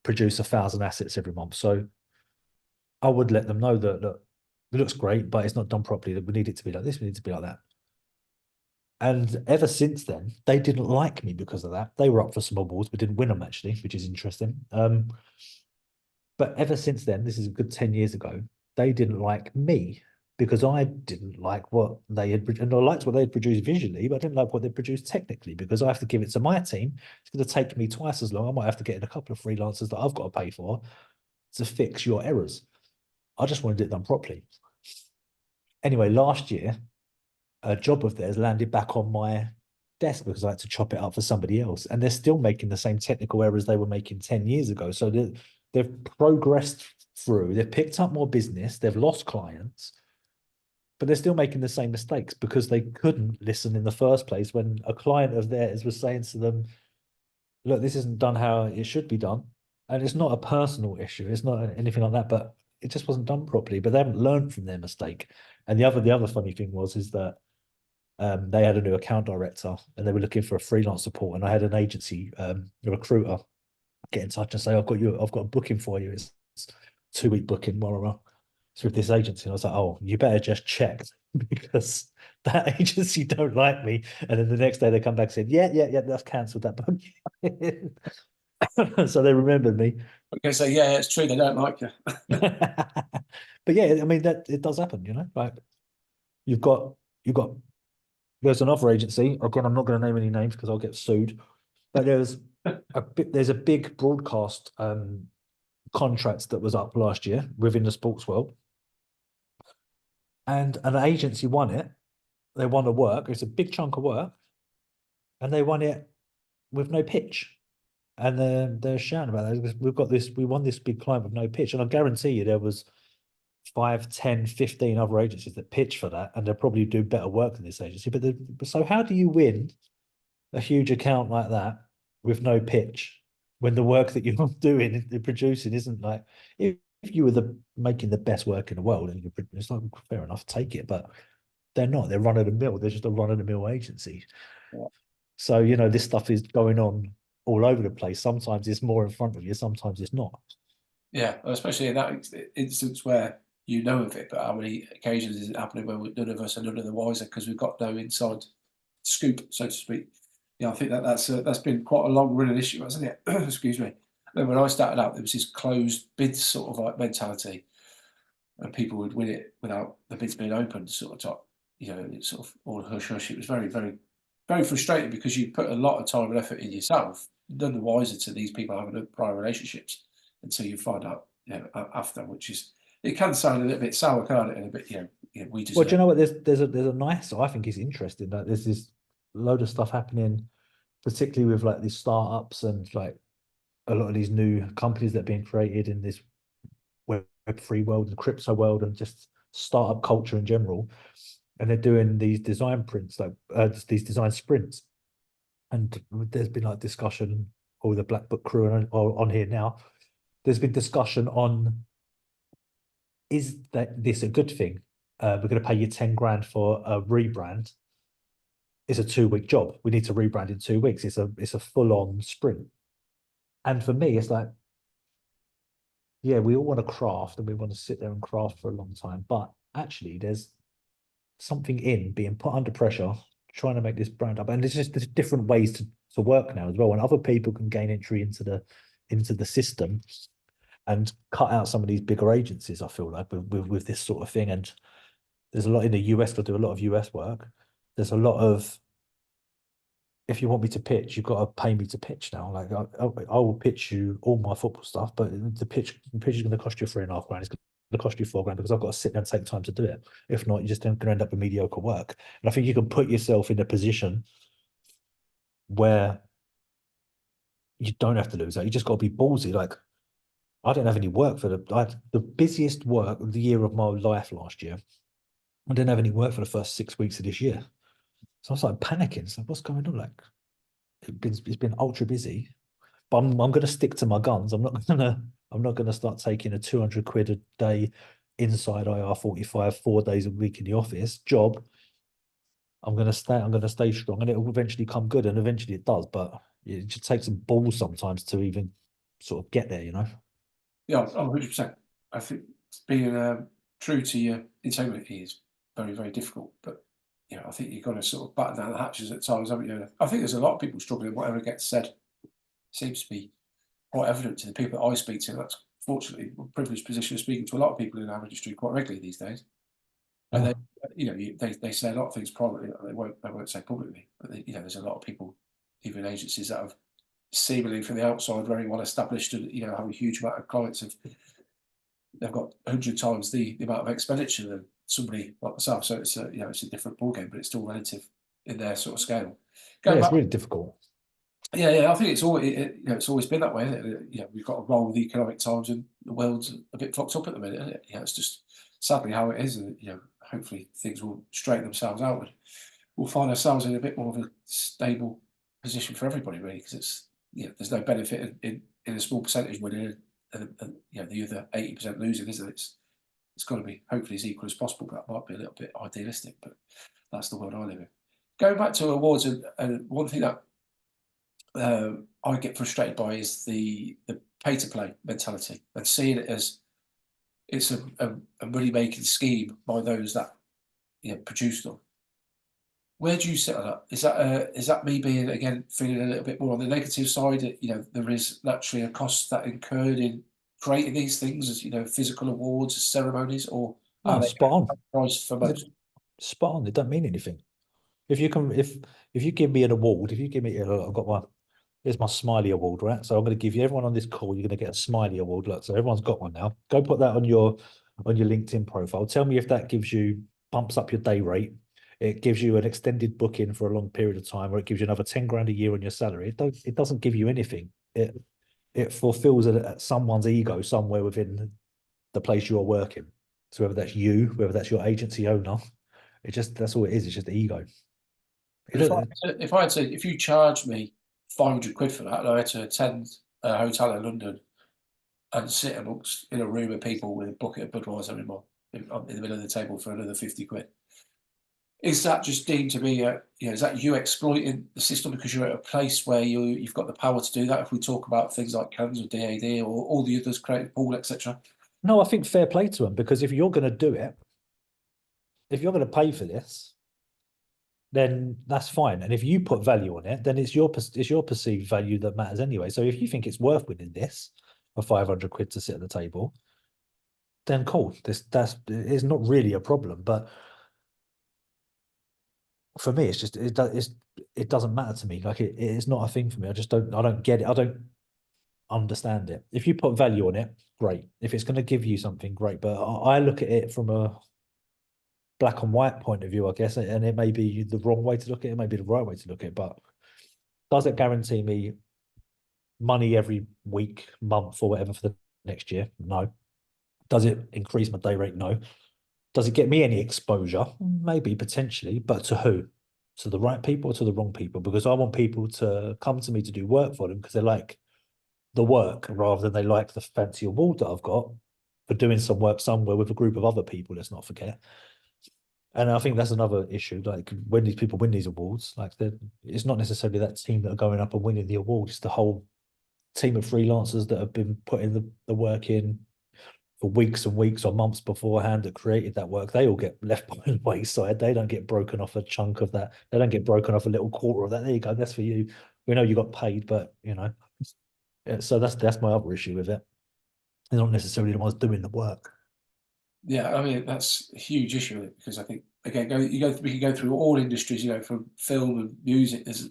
produce 1,000 assets every month. So I would let them know that, look, it looks great, but it's not done properly. That we need it to be like this, we need it to be like that. And ever since then, they didn't like me because of that. They were up for some awards, but didn't win them actually, which is interesting. But ever since then, this is a good 10 years ago, they didn't like me because I didn't like what they had, and I liked what they had produced visually, but I didn't like what they produced technically because I have to give it to my team. It's going to take me twice as long. I might have to get in a couple of freelancers that I've got to pay for to fix your errors. I just wanted it done properly. Anyway, last year, a job of theirs landed back on my desk because I had to chop it up for somebody else. And they're still making the same technical errors they were making 10 years ago. So they've progressed through, they've picked up more business, they've lost clients, but they're still making the same mistakes because they couldn't listen in the first place when a client of theirs was saying to them, look, this isn't done how it should be done. And it's not a personal issue. It's not anything like that, but it just wasn't done properly. But they haven't learned from their mistake. And the other funny thing is that they had a new account director and they were looking for a freelance support. And I had an agency, a recruiter, get in touch and say, I've got a booking for you. It's 2-week booking, blah, blah, blah. It's with this agency. And I was like, oh, you better just check because that agency don't like me. And then the next day they come back and said, yeah, that's cancelled that booking. So they remembered me. Okay, so yeah, it's true they don't like you. But yeah, I mean that it does happen, you know. Like you've got there's another agency. Again, I'm not going to name any names because I'll get sued. But there's a big broadcast contract that was up last year within the sports world, and an agency won it. They won the work. It's a big chunk of work, and they won it with no pitch. And they're shouting about that. We won this big client with no pitch. And I guarantee you there was 5, 10, 15 other agencies that pitch for that, and they'll probably do better work than this agency. But so how do you win a huge account like that with no pitch when the work that you're doing and producing isn't like if you were making the best work in the world and it's like fair enough, take it, but they're not. They're run of the mill. They're just a run of the mill agency. Yeah. So you know this stuff is going on all over the place. Sometimes it's more in front of you, sometimes it's not. Yeah, especially in that instance where you know of it, but how many occasions is it happening where none of us are none of the wiser because we've got no inside scoop, so to speak. Yeah, I think that's been quite a long running issue, hasn't it? Excuse me. And when I started out, there was this closed bids sort of like mentality, and people would win it without the bids being opened, sort of top. You know, it's sort of all hush hush. It was very, very, very frustrating because you put a lot of time and effort in yourself, none the wiser to these people having prior relationships until you find out, you know, after, which is it can sound a little bit sour, can't it? And a bit, we Well, do you deserve. know what? There's a nice. I think it's interesting that there's this load of stuff happening, particularly with like these startups and like a lot of these new companies that are being created in this Web3 world, the crypto world, and just startup culture in general. And they're doing these design prints, like these design sprints. And there's been like discussion, all the Black Book crew on here now. There's been discussion on is this a good thing? We're going to pay you 10 grand for a rebrand. It's a 2-week job. We need to rebrand in 2 weeks. It's a full-on sprint. And for me, it's like, yeah, we all want to craft and we want to sit there and craft for a long time. But actually, there's something in being put under pressure, trying to make this brand up. And there's different ways to work now as well. And other people can gain entry into the system and cut out some of these bigger agencies, I feel like, with this sort of thing. And there's a lot in the US, I do a lot of US work. There's a lot of, if you want me to pitch, you've got to pay me to pitch now. Like I will pitch you all my football stuff, but the pitch is going to cost you 3.5 grand. It's going to cost you 4 grand because I've got to sit there and take time to do it. If not, you're just going to end up with mediocre work. And I think you can put yourself in a position where you don't have to lose that. You just got to be ballsy. Like I didn't have any work for the busiest work of the year of my life last year. I didn't have any work for the first 6 weeks of this year. So I was like panicking. So what's going on? Like it's been ultra busy, but I'm going to stick to my guns. I'm not going to start taking a 200 quid a day inside IR45 4 days a week in the office job. I'm going to stay strong, and it will eventually come good, and eventually it does. But it just takes some balls sometimes to even sort of get there, you know. Yeah, I'm 100%. I think being true to your integrity is very, very difficult. But I think you've got to sort of batten down the hatches at times, haven't you? I think there's a lot of people struggling. Whatever gets said seems to be quite evident to the people that I speak to. That's fortunately a privileged position of speaking to a lot of people in our industry quite regularly these days. And Yeah. they say a lot of things privately that they won't say publicly. But there's a lot of people, even agencies that have seemingly from the outside very well established and have a huge amount of clients. They've got 100 times the amount of expenditure than somebody like myself. So it's a different ballgame, but it's still relative in their sort of scale. Yeah, Going it's back, really difficult. yeah, I think it's always been that way. Isn't it? We've got to roll with the economic times, and the world's a bit fucked up at the minute. Isn't it? It's just sadly how it is, and hopefully things will straighten themselves out, and we'll find ourselves in a bit more of a stable position for everybody, really, because it's there's no benefit in a small percentage winning and the other 80% losing, is it? It's got to be hopefully as equal as possible. But that might be a little bit idealistic, but that's the world I live in. Going back to awards, and one thing that I get frustrated by is the pay to play mentality and seeing it as it's a money making scheme by those that produce them. Where do you sit on that? Is that me being again feeling a little bit more on the negative side? There is naturally a cost that incurred in creating these things, as physical awards, ceremonies, or are No, they spot on. priced for most? Spot on. It doesn't mean anything. If you can, if you give me an award, if you give me, I've got here's my Smiley Award, right? So I'm going to give you everyone on this call. You're going to get a Smiley Award. Look, so everyone's got one now. Go put that on your LinkedIn profile. Tell me if that bumps up your day rate. It gives you an extended booking for a long period of time, or it gives you another 10 grand a year on your salary. It doesn't give you anything. It fulfills someone's ego somewhere within the place you are working. So whether that's you, whether that's your agency owner, that's all it is. It's just ego. But if you charged me 500 quid for that, and I had to attend a hotel in London and sit in a room of people with a bucket of Budweiser in the middle of the table for another 50 quid. Is that just deemed to be is that you exploiting the system because you're at a place where you've got the power to do that? If we talk about things like CANS or DAD or all the others, Creative Pool, etc. No, I think fair play to them, because if you're going to do it, if you're going to pay for this, then that's fine. And if you put value on it, then it's your perceived value that matters anyway. So if you think it's worth winning this for 500 quid to sit at the table, then cool. It's not really a problem. But for me, it's just it doesn't matter to me. Like it's not a thing for me. I don't get it. I don't understand it. If you put value on it, great. If it's going to give you something, great. But I look at it from a black and white point of view, I guess, and it may be the wrong way to look at it, it may be the right way to look at it. But does it guarantee me money every week, month, or whatever for the next year? No. Does it increase my day rate? No. Does it get me any exposure? Maybe, potentially, but to who? To the right people or to the wrong people? Because I want people to come to me to do work for them because they like the work rather than they like the fancy award that I've got for doing some work somewhere with a group of other people, let's not forget. And I think that's another issue. Like when these people win these awards, it's not necessarily that team that are going up and winning the award. It's the whole team of freelancers that have been putting the work in for weeks and weeks or months beforehand that created that work. They all get left by the wayside. They don't get broken off a chunk of that. They don't get broken off a little quarter of that. There you go. That's for you. We know you got paid, but so that's my other issue with it. They're not necessarily the ones doing the work. Yeah, I mean that's a huge issue with it because I think again, we can go through all industries, from film and music. There's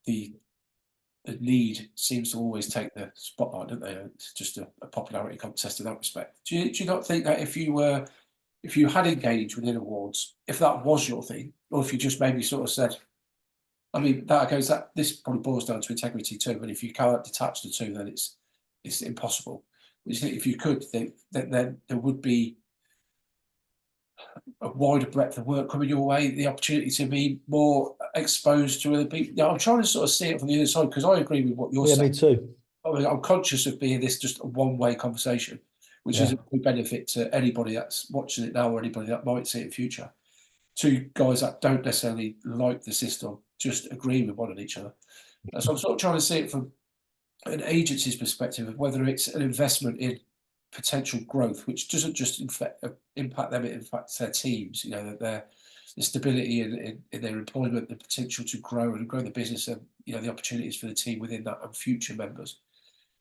the need seems to always take the spotlight, don't they? It's just a popularity contest in that respect. Do you not think that if you had engaged within awards, if that was your thing, or if you just maybe sort of said, I mean, this probably boils down to integrity too, but if you can't detach the two, then it's impossible. If you could, then there would be a wider breadth of work coming your way, the opportunity to be more exposed to other people. I'm trying to sort of see it from the other side because I agree with what you're Yeah, saying. me too. I mean, I'm conscious of being this just a one-way conversation, which Yeah. isn't a benefit to anybody that's watching it now or anybody that might see it in future. Two guys that don't necessarily like the system just agree with one on each other. So I'm sort of trying to see it from an agency's perspective of whether it's an investment in potential growth, which doesn't just impact them, it impacts their teams, you know, their the stability in their employment, the potential to grow and grow the business, and you know the opportunities for the team within that and future members.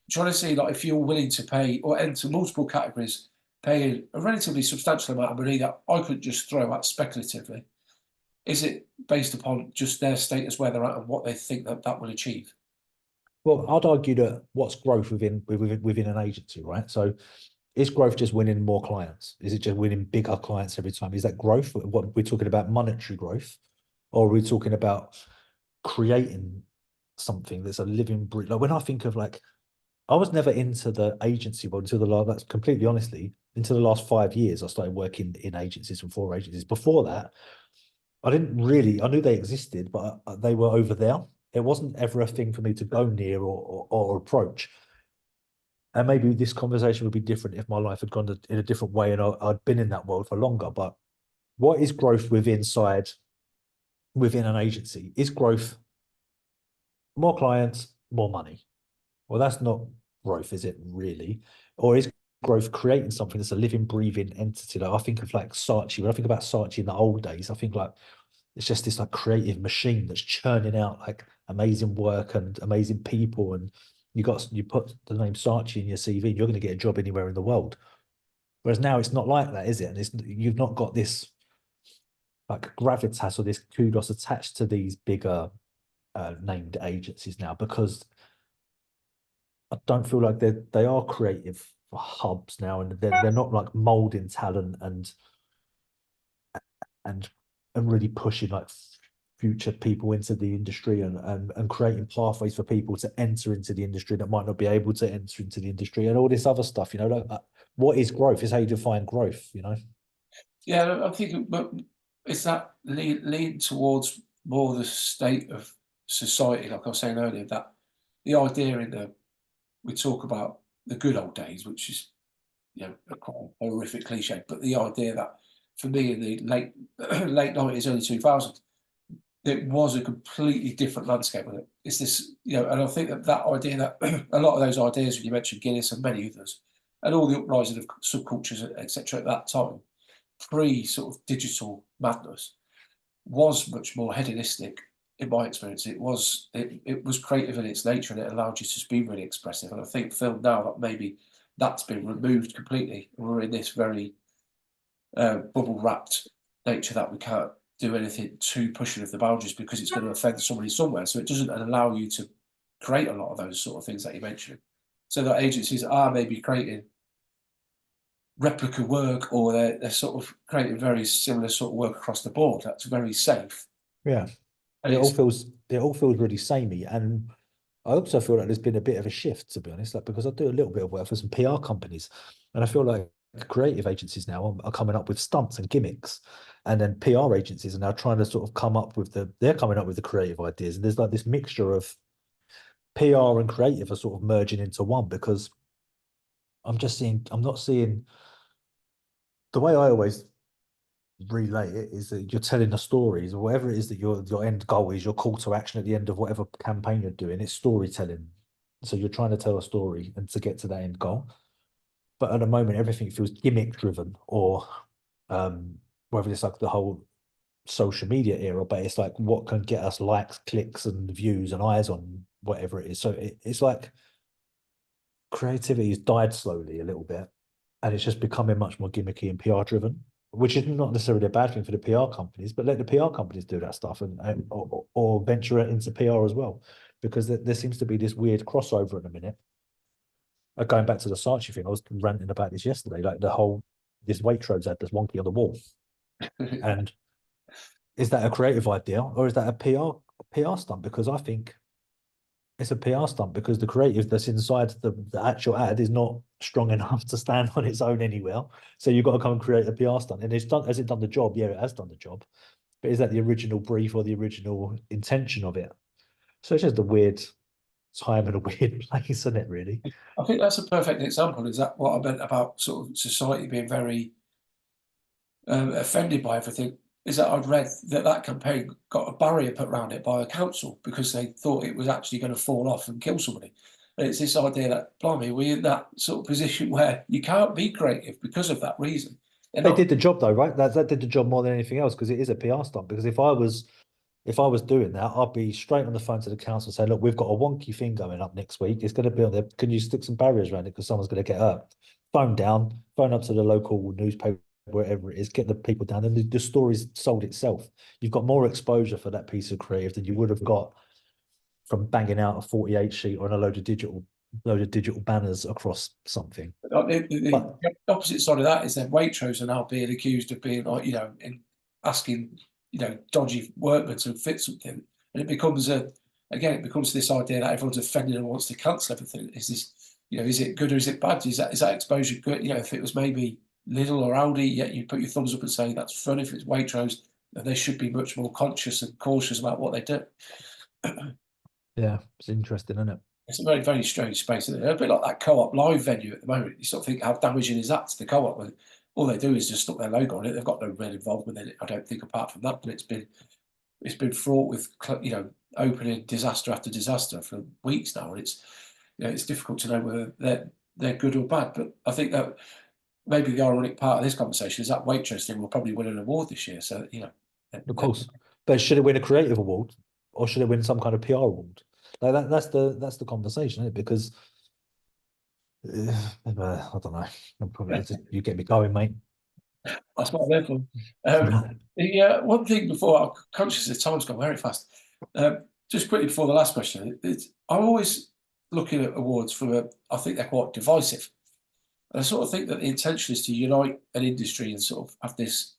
I'm trying to see like if you're willing to pay or enter multiple categories, paying a relatively substantial amount of money that I could just throw at speculatively. Is it based upon just their status where they're at and what they think that that will achieve? Well, I'd argue that what's growth within an agency, right? So is growth just winning more clients? Is it just winning bigger clients every time? Is that growth? What we're talking about monetary growth, or are we talking about creating something that's a living breed? Like when I think of like, I was never into the agency world until the last, that's completely honestly, until the last 5 years, I started working in agencies and for agencies. Before that, I didn't really, I knew they existed, but they were over there. It wasn't ever a thing for me to go near or approach. And maybe this conversation would be different if my life had gone in a different way and I'd been in that world for longer. But what is growth within an agency? Is growth more clients, more money? Well, that's not growth, is it really? Or is growth creating something that's a living, breathing entity? Like I think of like Saatchi. When I think about Saatchi in the old days, I think like it's just this like creative machine that's churning out like amazing work and amazing people. And you put the name Saatchi in your CV, and you're going to get a job anywhere in the world. Whereas now it's not like that, is it? And you've not got this like gravitas or this kudos attached to these bigger named agencies now, because I don't feel like they are creative hubs now, and they're not like molding talent and and really pushing like future people into the industry and creating pathways for people to enter into the industry that might not be able to enter into the industry and all this other stuff. You know, like, what is growth? Is how you define growth. You know. Yeah, I think, but is that lean towards more the state of society, like I was saying earlier, that the idea in the we talk about the good old days, which is you know a quite horrific cliche, but the idea that for me in the late 90s, early 2000s, it was a completely different landscape with it. It's this, you know, and I think that that idea that a lot of those ideas, when you mentioned Guinness and many others, and all the uprising of subcultures, etc., at that time, pre sort of digital madness, was much more hedonistic in my experience. It was creative in its nature and it allowed you to be really expressive. And I think film now that maybe that's been removed completely. We're in this very bubble wrapped nature that we can't do anything too pushing of the boundaries because it's going to offend somebody somewhere. So it doesn't allow you to create a lot of those sort of things that you mentioned. So that agencies are maybe creating replica work, or they're sort of creating very similar sort of work across the board. That's very safe. Yeah. And It all feels really samey. And I also feel like there's been a bit of a shift, to be honest, like because I do a little bit of work for some PR companies, and I feel like creative agencies now are coming up with stunts and gimmicks, and then PR agencies are now trying to sort of come up with they're coming up with the creative ideas, and there's like this mixture of PR and creative are sort of merging into one, because I'm not seeing the way I always relay it is that you're telling the stories or whatever it is that your end goal is, your call to action at the end of whatever campaign you're doing, it's storytelling. So you're trying to tell a story and to get to that end goal. But at the moment, everything feels gimmick driven, or whether it's like the whole social media era, but it's like what can get us likes, clicks, and views and eyes on whatever it is. So it's like creativity has died slowly a little bit, and it's just becoming much more gimmicky and PR driven, which is not necessarily a bad thing for the PR companies, but let the PR companies do that stuff or venture it into PR as well, because there seems to be this weird crossover at the minute. Going back to the Saatchi thing, I was ranting about this yesterday, like this Waitrose ad that's wonky on the wall. And is that a creative idea or is that a PR stunt? Because I think it's a PR stunt, because the creative that's inside the actual ad is not strong enough to stand on its own anywhere. So you've got to come and create a PR stunt. And has it done the job? Yeah, it has done the job. But is that the original brief or the original intention of it? So it's just a weird time and a weird place, isn't it, really? I think that's a perfect example. Is that what I meant about sort of society being very offended by everything? Is that I'd read that that campaign got a barrier put around it by a council because they thought it was actually going to fall off and kill somebody. And it's this idea that, blimey, we're in that sort of position where you can't be creative because of that reason. They did the job though, right? That did the job more than anything else because it is a PR stunt. Because if I was doing that, I'd be straight on the phone to the council saying, look, we've got a wonky thing going up next week. It's going to be on there. Can you stick some barriers around it because someone's going to get hurt? Phone down, phone up to the local newspaper, wherever it is, get the people down, and the story's sold itself. You've got more exposure for that piece of creative than you would have got from banging out a 48 sheet or a load of digital banners across something. The opposite side of that is that Waitrose are now being accused of being, in asking, dodgy workmen to fit something, and it becomes this idea that everyone's offended and wants to cancel everything. Is this, is it good or is it bad? Is that exposure good? If it was maybe Lidl or Aldi, yeah, you put your thumbs up and say that's fun. If it's Waitrose, then they should be much more conscious and cautious about what they do. Yeah, it's interesting, isn't it? It's a very, very strange space, isn't it? A bit like that Co-op live venue at the moment. You sort of think, how damaging is that to the Co-op? When all they do is just stuck their logo on it. They've got no real involvement in it, I don't think, apart from that. But it's been fraught with, opening disaster after disaster for weeks now, and it's difficult to know whether they're good or bad. But I think that maybe the ironic part of this conversation is that Waitrose thing will probably win an award this year. So of course, but should it win a creative award or should it win some kind of PR award? Like that's the conversation, isn't it? Because I don't know. Probably you get me going, mate. That's what I'm there for. The one thing before, I'm conscious the time's gone very fast. Just quickly before the last question, I'm always looking at awards from I think they're quite divisive. And I sort of think that the intention is to unite an industry and sort of have this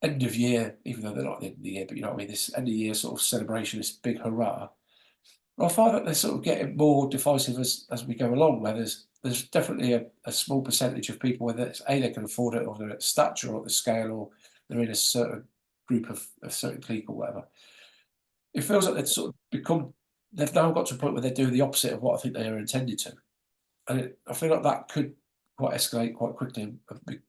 end of year, even though they're not the end of the year, but you know what I mean, this end of year sort of celebration, this big hurrah. I find that they're sort of getting more divisive as we go along, where there's definitely a small percentage of people, whether it's they can afford it, or they're at stature or at the scale, or they're in a certain group of certain clique or whatever. It feels like they've now got to a point where they're doing the opposite of what I think they are intended to. And I feel like that could quite escalate quite quickly and a big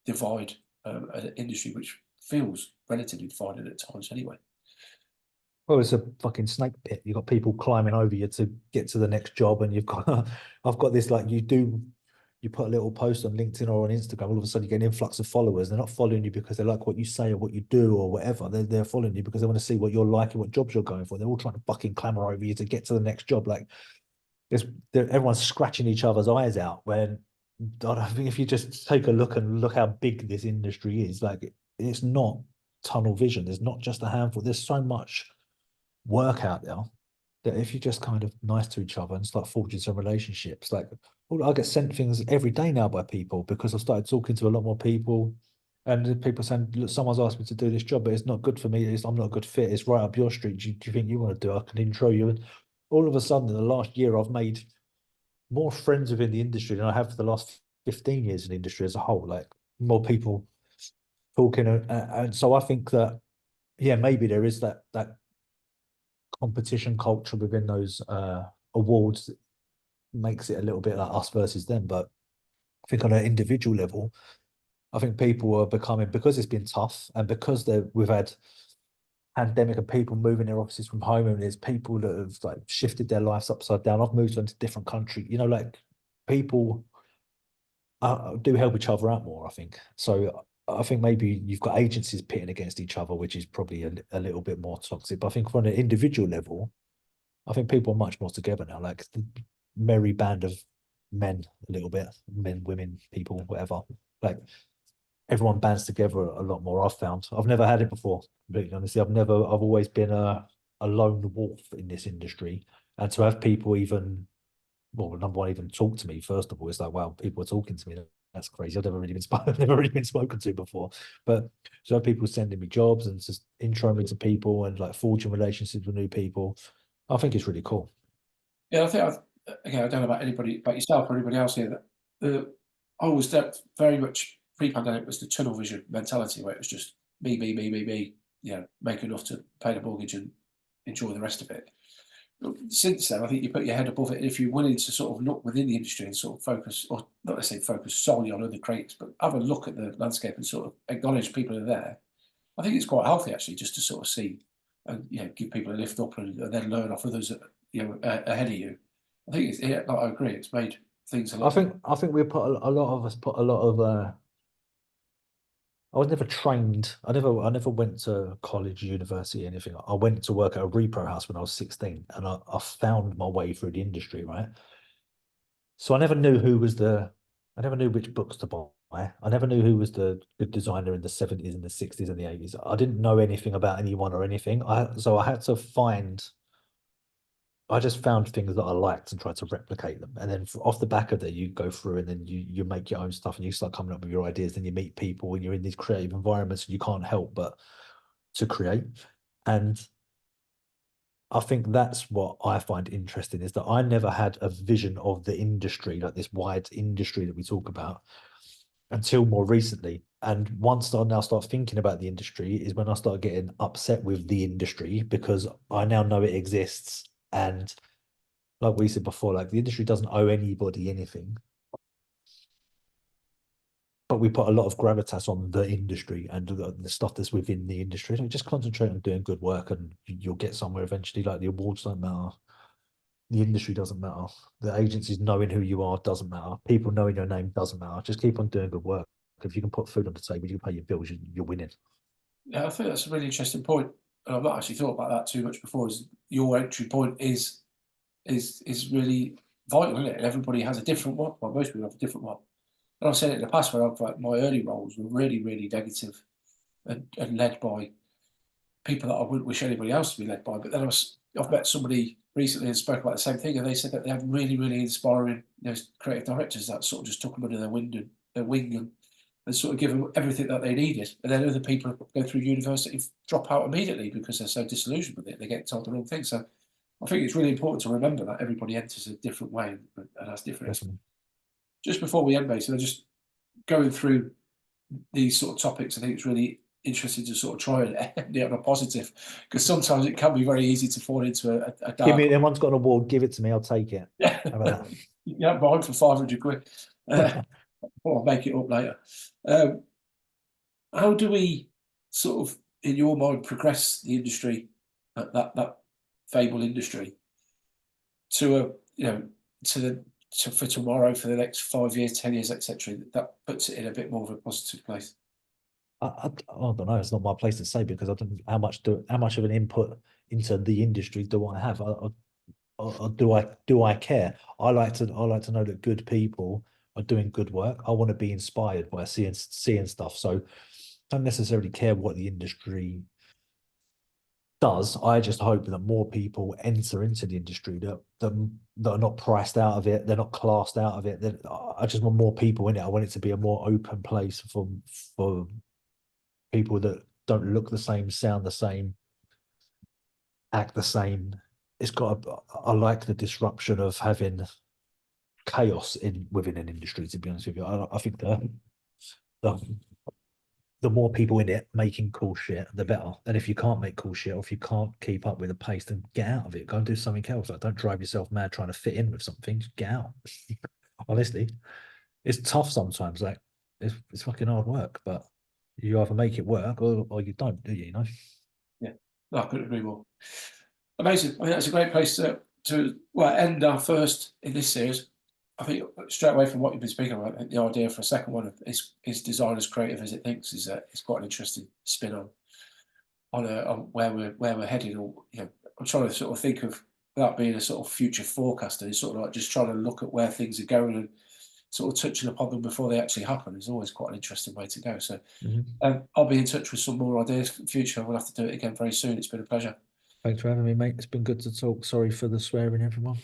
divide an industry which feels relatively divided at times anyway. Well, it's a fucking snake pit. You've got people climbing over you to get to the next job, and I've got this like you put a little post on LinkedIn or on Instagram, all of a sudden you get an influx of followers. They're not following you because they like what you say or what you do or whatever. They're following you because they want to see what you're like and what jobs you're going for. They're all trying to fucking clamor over you to get to the next job. Like everyone's scratching each other's eyes out. When I think if you just take a look and look how big this industry is, like it's not tunnel vision. There's not just a handful. There's so much work out there that if you're just kind of nice to each other and start forging some relationships, like I get sent things every day now by people because I've started talking to a lot more people, and people saying, look, someone's asked me to do this job, but it's not good for me. I'm not a good fit. It's right up your street. Do you think you want to do it? I can intro you. And all of a sudden, in the last year, I've made more friends within the industry than I have for the last 15 years in the industry as a whole. Like more people talking, and so I think that maybe there is that competition culture within those awards that makes it a little bit like us versus them. But I think on an individual level, I think people are becoming, because it's been tough and because we've had pandemic and people moving their offices from home, and there's people that have like shifted their lives upside down. I've moved into a different country, like people do help each other out more, I think. So I think maybe you've got agencies pitting against each other, which is probably a little bit more toxic. But I think on an individual level, I think people are much more together now. Like the merry band of men, a little bit, men, women, people, whatever. Like everyone bands together a lot more. I've found. I've never had it before. Completely honestly, I've always been a lone wolf in this industry, and to have people even, well, number one, even talk to me first of all, it's like, wow, people are talking to me. That's crazy. I've never really been spoken to before. But so people sending me jobs and just introing me to people and like forging relationships with new people, I think it's really cool. Yeah, I think I don't know about yourself or anybody else here, that I was very much pre-pandemic was the tunnel vision mentality, where it was just me, make enough to pay the mortgage and enjoy the rest of it. Since then, I think you put your head above it, and if you're willing to sort of look within the industry and sort of focus, or not necessarily focus solely on other creators, but have a look at the landscape and sort of acknowledge people are there, I think it's quite healthy actually, just to sort of see and give people a lift up and then learn off others ahead of you. I think it's, yeah, like, I agree. It's made things a I lot. think I think we put a lot of us put a lot of I was never trained. I never went to college, university, anything. I went to work at a repro house when I was 16 and I found my way through the industry, right? So I never knew I never knew which books to buy. I never knew who was the good designer in the 70s and the 60s and the 80s. I didn't know anything about anyone or anything. So I had to I just found things that I liked and tried to replicate them. And then off the back of that, you go through and then you make your own stuff and you start coming up with your ideas. Then you meet people and you're in these creative environments and you can't help but to create. And I think that's what I find interesting is that I never had a vision of the industry, like this wide industry that we talk about, until more recently. And once I now start thinking about the industry, is when I start getting upset with the industry because I now know it exists. And like we said before, like the industry doesn't owe anybody anything. But we put a lot of gravitas on the industry and the stuff that's within the industry. So just concentrate on doing good work and you'll get somewhere eventually. Like the awards don't matter. The industry doesn't matter. The agencies knowing who you are doesn't matter. People knowing your name doesn't matter. Just keep on doing good work. If you can put food on the table, you can pay your bills, you're winning. Yeah, I think that's a really interesting point, and I've not actually thought about that too much before. Is your entry point is really vital, isn't it? And everybody has a different one. Well, most people have a different one. And I've said it in the past where I've, like, my early roles were really, really negative and led by people that I wouldn't wish anybody else to be led by. But then I've met somebody recently and spoke about the same thing, and they said that they had really, really inspiring, creative directors that sort of just took them under their wing and sort of give them everything that they needed. And then other people go through university drop out immediately because they're so disillusioned with it. They get told the wrong thing. So I think it's really important to remember that everybody enters a different way and has different. Definitely. Just before we end, Mason, I just going through these sort of topics. I think it's really interesting to sort of try and end it on a positive, because sometimes it can be very easy to fall into a Give me, dark. everyone's got an award, give it to me, I'll take it. Yeah, How about yeah, mine for 500 quid. that? Or I'll make it up later. Um, how do we sort of, in your mind, progress the industry, that fable industry, to a to the for tomorrow, for the next 5 years, 10 years, etc. That puts it in a bit more of a positive place. I don't know. It's not my place to say because I don't how much of an input into the industry do I have? Do I care? I like to know that good people are doing good work. I want to be inspired by seeing stuff. So don't necessarily care what the industry does. I just hope that more people enter into the industry that are not priced out of it. They're not classed out of it. I just want more people in it. I want it to be a more open place for people that don't look the same, sound the same, act the same. I like the disruption of having chaos within an industry, to be honest with you. I think the the more people in it making cool shit, the better. And if you can't make cool shit, or if you can't keep up with the pace, then get out of it. Go and do something else. Like, don't drive yourself mad trying to fit in with something. Just get out. Honestly, it's tough sometimes. Like it's fucking hard work, but you either make it work or you don't, do you? You know. Yeah, no, I couldn't agree more. Amazing. I think that's a great place to end our first in this series. I think straight away from what you've been speaking about, I think the idea for a second one is design as creative as it thinks is quite an interesting spin on where we're heading. Or I'm trying to sort of think of, without being a sort of future forecaster, is sort of like just trying to look at where things are going and sort of touching upon them before they actually happen. Is always quite an interesting way to go. So I'll be in touch with some more ideas for the future. We'll have to do it again very soon. It's been a pleasure. Thanks for having me, mate. It's been good to talk. Sorry for the swearing, everyone.